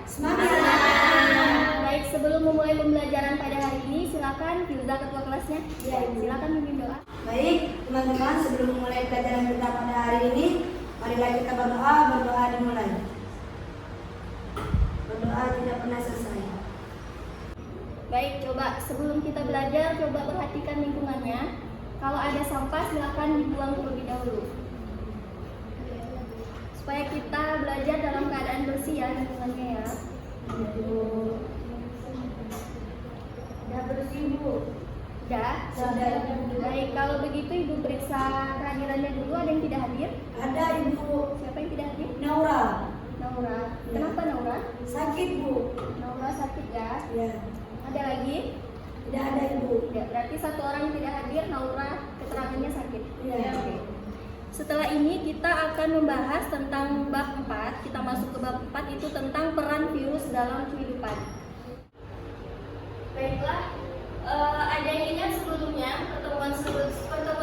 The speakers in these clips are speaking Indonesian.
Semangat. Baik, sebelum memulai pembelajaran pada hari ini, silakan Firza ketua kelasnya. Ya, Silakan memimpin doa. Baik, teman-teman, sebelum memulai pelajaran kita pada hari ini, marilah kita berdoa dimulai. Berdoa tidak pernah selesai. Baik, coba sebelum kita belajar, coba perhatikan lingkungannya. Kalau ada sampah, silakan dibuang terlebih dahulu. Supaya kita belajar dalam keadaan bersih ya lingkungannya ya. Sudah bersih, Bu. Sudah? Sudah. Baik, kalau begitu Ibu periksa kehadirannya dulu. Ada yang tidak hadir? Ada, Ibu. Siapa yang tidak hadir? Naura. Naura. Ya. Kenapa Naura? Sakit, Bu. Naura sakit ya? Ya. Ada lagi? Tidak ada, Ibu. Tidak, berarti satu orang yang tidak hadir, Naura keterangannya sakit. Ya. Oke. Setelah ini kita akan membahas tentang bab 4. Kita masuk ke bab 4, itu tentang peran virus dalam kehidupan. Baiklah, ada yang ingat sebelumnya, pertemuan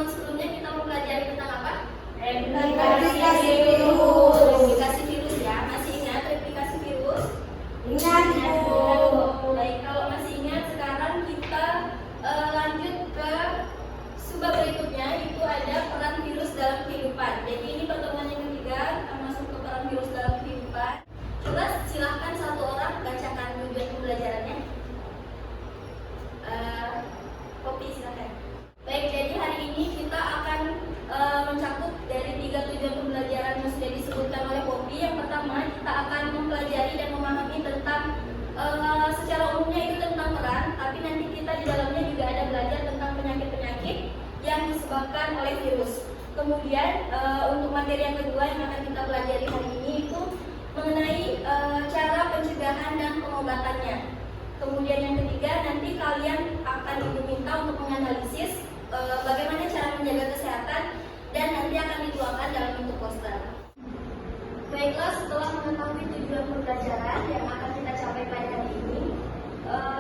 sebelumnya kita mempelajari tentang apa? Replikasi virus. Replikasi virus ya, masih ingat replikasi virus? Ingat, Bu. Baik, kalau masih ingat, sekarang kita lanjut ke subbab berikutnya, itu ada peran virus dalam kehidupan. Jadi ini pertemuan yang ketiga, kita masuk ke peran virus dalam kehidupan. Coba silahkan satu orang bacakan tujuan pembelajarannya. Kopi silakan. Baik, jadi hari ini kita akan mencakup dari 3 tujuan pembelajaran yang sudah disebutkan oleh Kopi. Yang pertama, kita akan mempelajari dan memahami tentang secara umumnya itu tentang peran, tapi nanti kita di dalamnya juga ada belajar tentang penyakit-penyakit yang disebabkan oleh virus. Kemudian untuk materi yang kedua yang akan kita pelajari hari ini itu mengenai cara pencegahan dan pengobatannya. Kemudian yang ketiga, nanti kalian akan diminta untuk menganalisis bagaimana cara menjaga kesehatan dan nanti akan dituangkan dalam bentuk poster. Baiklah, setelah mengetahui tujuan pembelajaran yang akan kita capai pada hari ini,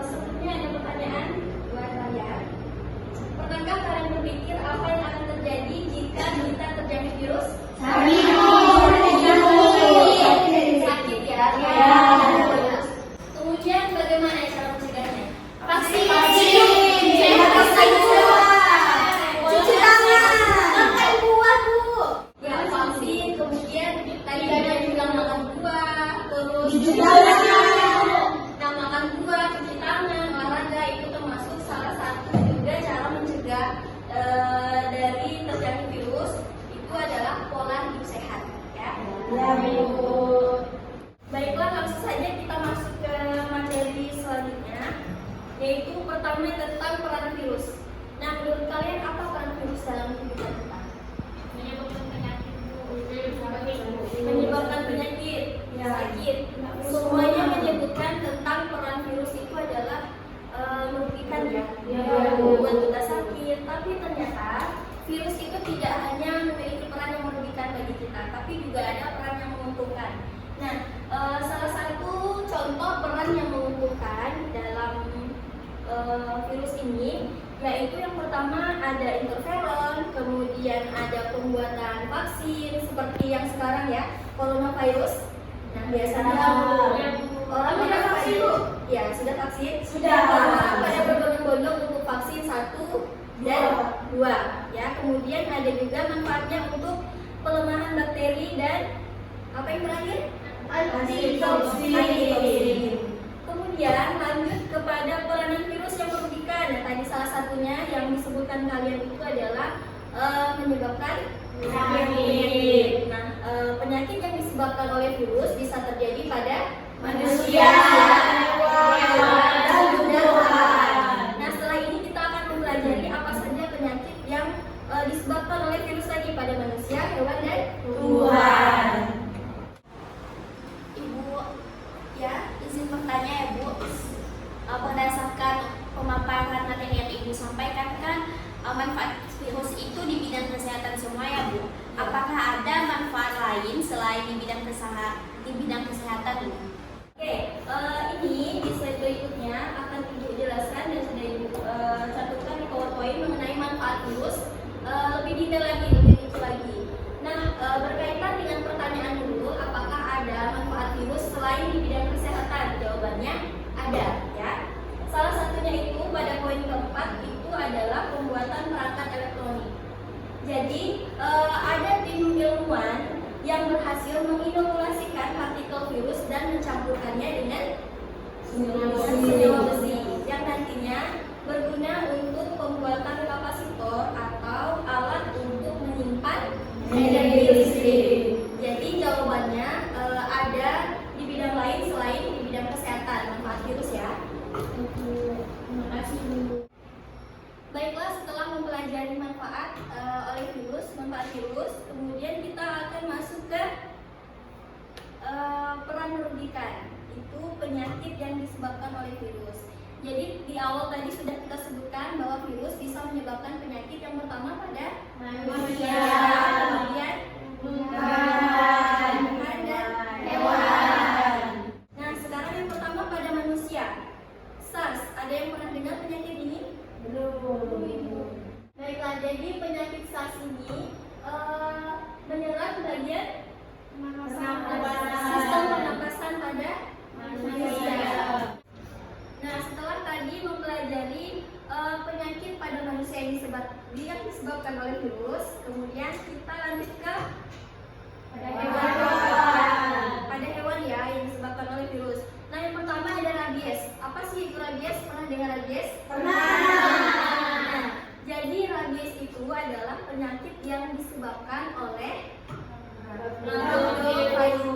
sebelumnya ada pertanyaan buat kalian. Pernahkah kalian berpikir apa yang akan terjadi jika kita terjangkit virus? Sakit ya? Kemudian bagaimana cara mencegahnya? Vaksin. Cuci tangan. Makan buah, Bu. Ya, vaksin. Kemudian tadi ada juga makan buah, terus Cuci tangan. nah, makan buah, cuci tangan, olahraga itu termasuk salah satu juga cara mencegah dari terjangkit virus. Itu adalah pola hidup sehat, ya. Ya, Bu. Baiklah, langsung saja kita masuk ke materi selanjutnya, yaitu pertama tentang peran virus. Nah, menurut kalian apa peran virus dalam kehidupan kita? Menyebabkan penyakit, Ya. sakit. Semuanya menyebutkan tentang peran virus itu adalah merugikan ya, Ya. membuat kita sakit. Tapi ternyata virus itu tidak hanya memiliki peran yang merugikan bagi kita, tapi juga ada peran yang menguntungkan. Nah, salah satu contoh peran yang menguntungkan dalam virus ini yaitu yang pertama ada interferon, kemudian ada pembuatan vaksin seperti yang sekarang ya, coronavirus. Nah, biasanya orang sudah vaksin Bu? Ya, sudah vaksin? Sudah. Orang pada berbondong-bondong untuk vaksin 1 dan 2 ya. Kemudian ada juga manfaatnya untuk pelemahan bakteri dan apa yang terakhir? Antitoksin. Kemudian lanjut kepada peranan virus yang merugikan. Nah, tadi salah satunya yang disebutkan kalian itu adalah menyebabkan penyakit. Nah, penyakit yang disebabkan oleh virus bisa terjadi pada manusia, hewan, dan tumbuhan. Nah, setelah ini kita akan mempelajari apa saja penyakit yang disebabkan oleh virus tadi pada manusia, hewan, dan tumbuhan. Ya, izin bertanya ya Bu, berdasarkan pemaparan materi yang Ibu sampaikan kan manfaat virus itu di bidang kesehatan semua ya Bu. Apakah ada manfaat lain selain di bidang kesehatan Bu? Oke, ini di slide berikutnya akan Ibu jelaskan dan sudah Ibu cantumkan di PowerPoint mengenai manfaat virus lebih detail lagi, lebih rinci lagi. Nah, berkaitan dengan pertanyaan dulu, apakah ada manfaat virus selain di bidang kesehatan kesehatan? Jawabannya ada ya. Salah satunya itu pada poin keempat itu adalah pembuatan perangkat elektronik. Jadi ada tim ilmuwan yang berhasil menginokulasikan partikel virus dan mencampurkannya dengan senyawa besi yang nantinya berguna untuk pembuatan kapasitor atau alat untuk menyimpan energi listrik. Jadi jawabannya ada di bidang lain selain di bidang kesehatan, manfaat virus ya. Terima kasih Bu. Baiklah, setelah mempelajari manfaat manfaat virus, kemudian kita akan masuk ke peran merugikan. Itu penyakit yang disebabkan oleh virus. Jadi di awal tadi sudah kita sebutkan bahwa virus bisa menyebabkan penyakit yang pertama pada manusia, kemudian tumbuhan dan hewan. Nah, sekarang yang pertama pada manusia. SARS, ada yang pernah dengar penyakit ini? Belum. Baiklah, jadi penyakit SARS ini menyerang bagian sistem pernapasan pada manusia. Nah, setelah tadi mempelajari penyakit pada manusia yang disebabkan oleh virus, kemudian kita lanjut ke pada hewan ya, yang disebabkan oleh virus. Nah, yang pertama ada rabies. Apa sih itu rabies? Pernah dengar rabies? Pernah. Jadi rabies itu adalah penyakit yang disebabkan oleh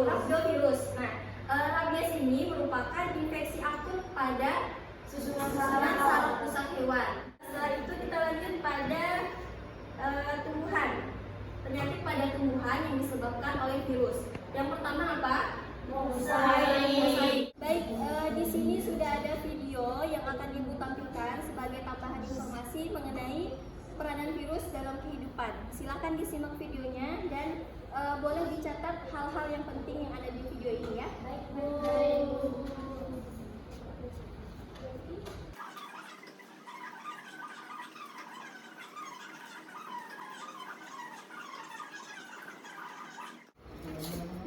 rhabdovirus. Nah, rabies ini merupakan infeksi akut pada susunan saraf pusat hewan. Setelah itu kita lanjut pada tumbuhan. Penyakit pada tumbuhan yang disebabkan oleh virus. Yang pertama apa? Mosaik. Baik, di sini sudah ada video yang akan Ibu tampilkan sebagai tambahan informasi mengenai peranan virus dalam kehidupan. Silakan disimak videonya dan boleh dicatat hal-hal yang penting yang ada di video ini ya. Baik, Bu.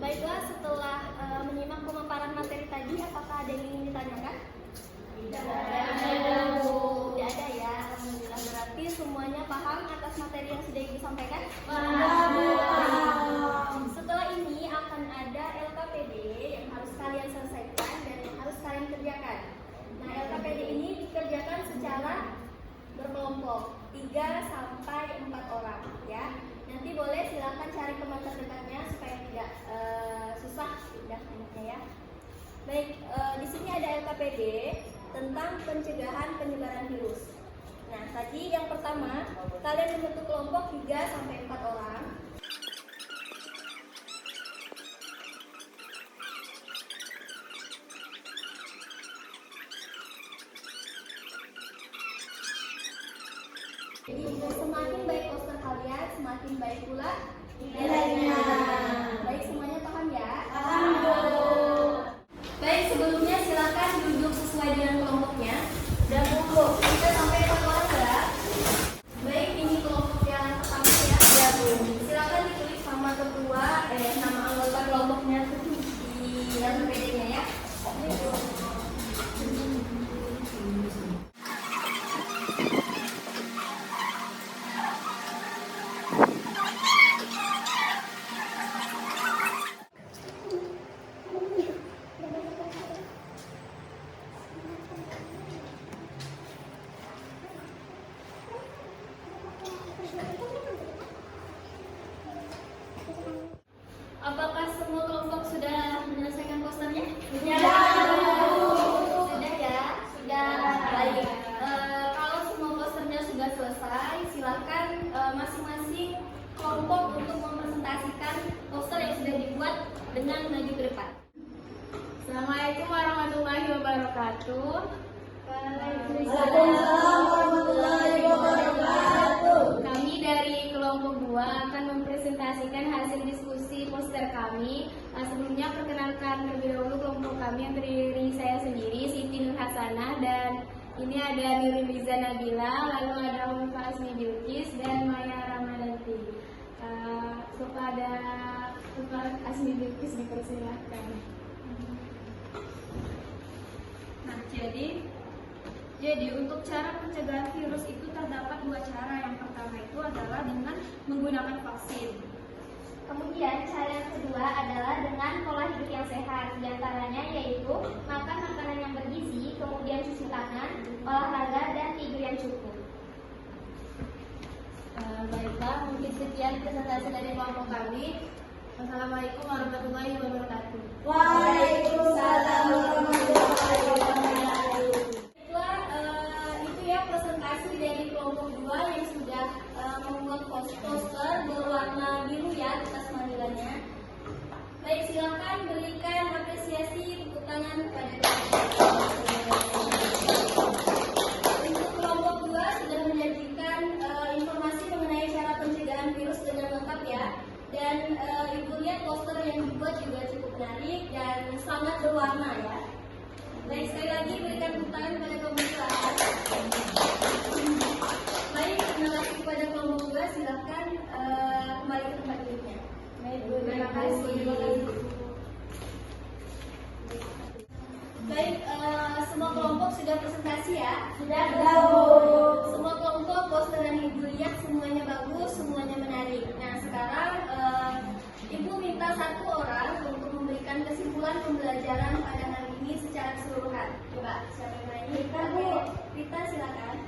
Baiklah, setelah menyimak pemaparan materi tadi, apakah ada yang ingin ditanyakan? Tidak ada, Bu. Tidak ada ya, alhamdulillah. Berarti semuanya paham atas materi yang sudah Ibu sampaikan? Paham. Setelah ini akan ada LKPD yang harus kalian selesaikan dan yang harus kalian kerjakan. Nah, LKPD ini dikerjakan secara berkelompok 3 sampai 4 orang ya. Nanti boleh silakan cari teman terdekatnya supaya tidak susah pindahnya ya. Baik, di sini ada LKPD tentang pencegahan penyebaran virus. Nah, tadi yang pertama, kalian membentuk kelompok 3 sampai 4 orang. Jadi semakin baik poster kalian, semakin baik pula nilainya. Baik, semuanya paham ya? Paham, Bu. Baik, sebelumnya silakan duduk sesuai dengan kelompoknya. Dan Bu, kita sampai 4 orang ya. Baik, ini kelompok yang pertama ya. Ya, Bu. Silakan ditulis nama ketua, nama anggota kelompoknya di LPD-nya ya. Apakah semua kelompok sudah menyelesaikan posternya? Sudah ya? Sudah. Baik. Kalau semua posternya sudah selesai, silakan masing-masing kelompok untuk mempresentasikan poster yang sudah dibuat dengan maju ke depan. Assalamualaikum warahmatullahi wabarakatuh. Waalaikumsalam warahmatullahi wabarakatuh. Kami dari kelompok 2 akan mempresentasikan hasil diskusi poster kami. Sebelumnya perkenalkan terlebih dahulu kelompok kami yang terdiri saya sendiri, Siti Nur Hasanah, dan ini ada Nurul Liza Nabila, lalu ada Ufa Asmi Bilqis dan Maya Ramadanti. Kepada Ufa Asmi Bilqis dipersilahkan. Jadi untuk cara pencegahan virus itu terdapat dua cara. Yang pertama itu adalah dengan menggunakan vaksin. Kemudian cara yang kedua adalah dengan pola hidup yang sehat. Di antaranya yaitu makan makanan yang bergizi, kemudian cuci tangan, olahraga, dan tidur yang cukup. Baiklah, mungkin sekian presentasi dari kelompok kami. Wassalamualaikum warahmatullahi wabarakatuh. Waalaikumsalam warahmatullahi wabarakatuh. Itu ya presentasi dari kelompok 2 yang sudah membuat poster berwarna biru ya atas manilanya. Baik, silakan berikan apresiasi tepuk tangan kepada untuk kelompok 2 sudah menyajikan informasi mengenai cara pencegahan virus dengan lengkap ya. Dan ibu lihat poster yang dibuat juga cukup menarik dan sangat berwarna ya. Baik, sekali lagi berikan tepuk tangan kepada kelompok 2. Baik, terima kasih kepada kelompok 2. Silakan kembali ke tempat duduknya. Baik, Bu. Terima kasih. Baik, semua kelompok sudah presentasi ya? Sudah, Bu. Semua kelompok poster yang ibu lihat semuanya bagus, semuanya menarik. Nah, sekarang ibu minta satu orang untuk memberikan kesimpulan pembelajaran pada hari ini secara keseluruhan. Coba, siapa yang berani? Rita, Bu. Rita, silakan.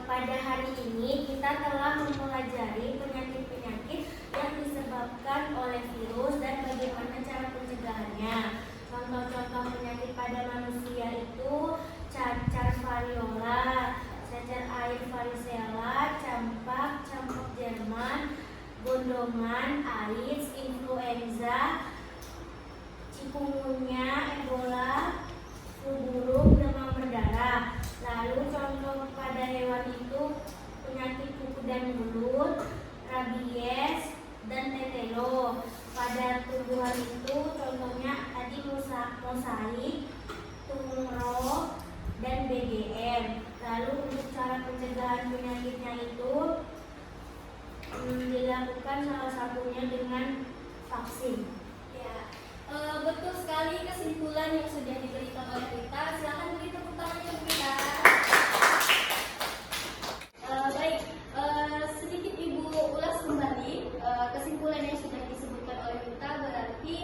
Pada hari ini kita telah mempelajari penyakit-penyakit yang disebabkan oleh virus dan bagaimana cara pencegahannya. Contoh-contoh penyakit pada manusia itu cacar variola, cacar air varicella, campak Jerman, gondongan, AIDS, influenza, chikungunya, Ebola, flu burung, demam berdarah. Lalu contoh pada hewan itu penyakit kuku dan mulut, rabies, dan tetelo. Pada tumbuhan itu contohnya tadi mosaik, tumoro, dan BGM. Lalu untuk cara pencegahan penyakitnya itu dilakukan salah satunya dengan vaksin. Ya, betul sekali kesimpulan yang sudah diberikan oleh Rita. Silakan beri tepuk tangan untuk Rita. Baik, sedikit ibu ulas kembali kesimpulan yang sudah disebutkan oleh Rita. Berarti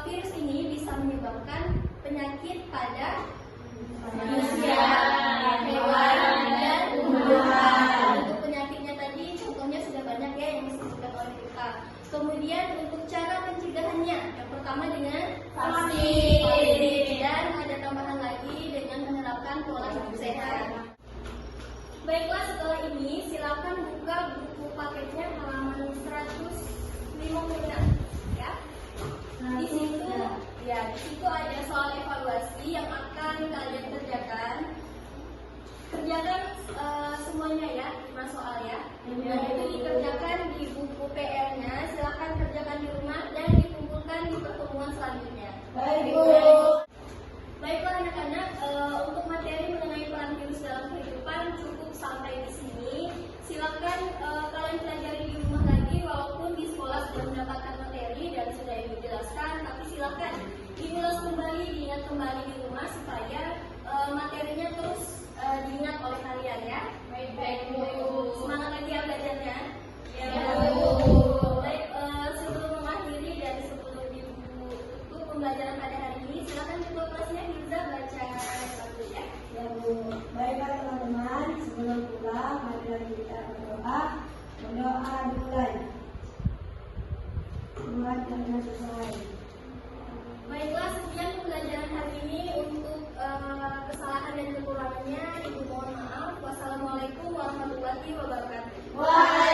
virus ini bisa menyebabkan penyakit pada manusia, hewan, dan tumbuhan. Untuk penyakitnya tadi contohnya sudah banyak ya yang disebutkan oleh Rita. Kemudian untuk cara pencegahannya, yang pertama dengan vaksin, dan ada tambahan lagi dengan menerapkan pola hidup sehat. Baiklah, setelah ini silakan buka buku paketnya halaman 156 ya. Di situ ada soal evaluasi yang akan kalian kerjakan. Kerjakan semuanya ya, 5 soal ya. Dan itu dikerjakan di buku PR-nya. Silakan kerjakan di rumah dan dikumpulkan di pertemuan selanjutnya. Baik, Bu. Baiklah anak-anak, untuk materi mengenai peran virus dalam kehidupan cukup sampai di sini. Silakan kalian pelajari di rumah lagi, walaupun di sekolah sudah mendapatkan materi dan sudah ibu jelaskan, tapi silakan diulas kembali, diingat kembali di rumah supaya materinya terus diingat oleh kalian ya. Baik, Bu. Semangat lagi ya belajarnya. Ya, Bu. Baik, sebelum mengakhiri dan sebelum ibu tutup pembelajaran pada hari ini, silakan ketua kelasnya Hilza baca satu ya. Ya, Bu. Baiklah teman-teman, sebelum pulang marilah kita berdoa. Berdoa dimulai. Tuhan yang selesai. Baiklah, sekian pembelajaran hari ini. Untuk kesalahan dan kekurangannya ibu mohon maaf. Wassalamualaikum warahmatullahi wabarakatuh.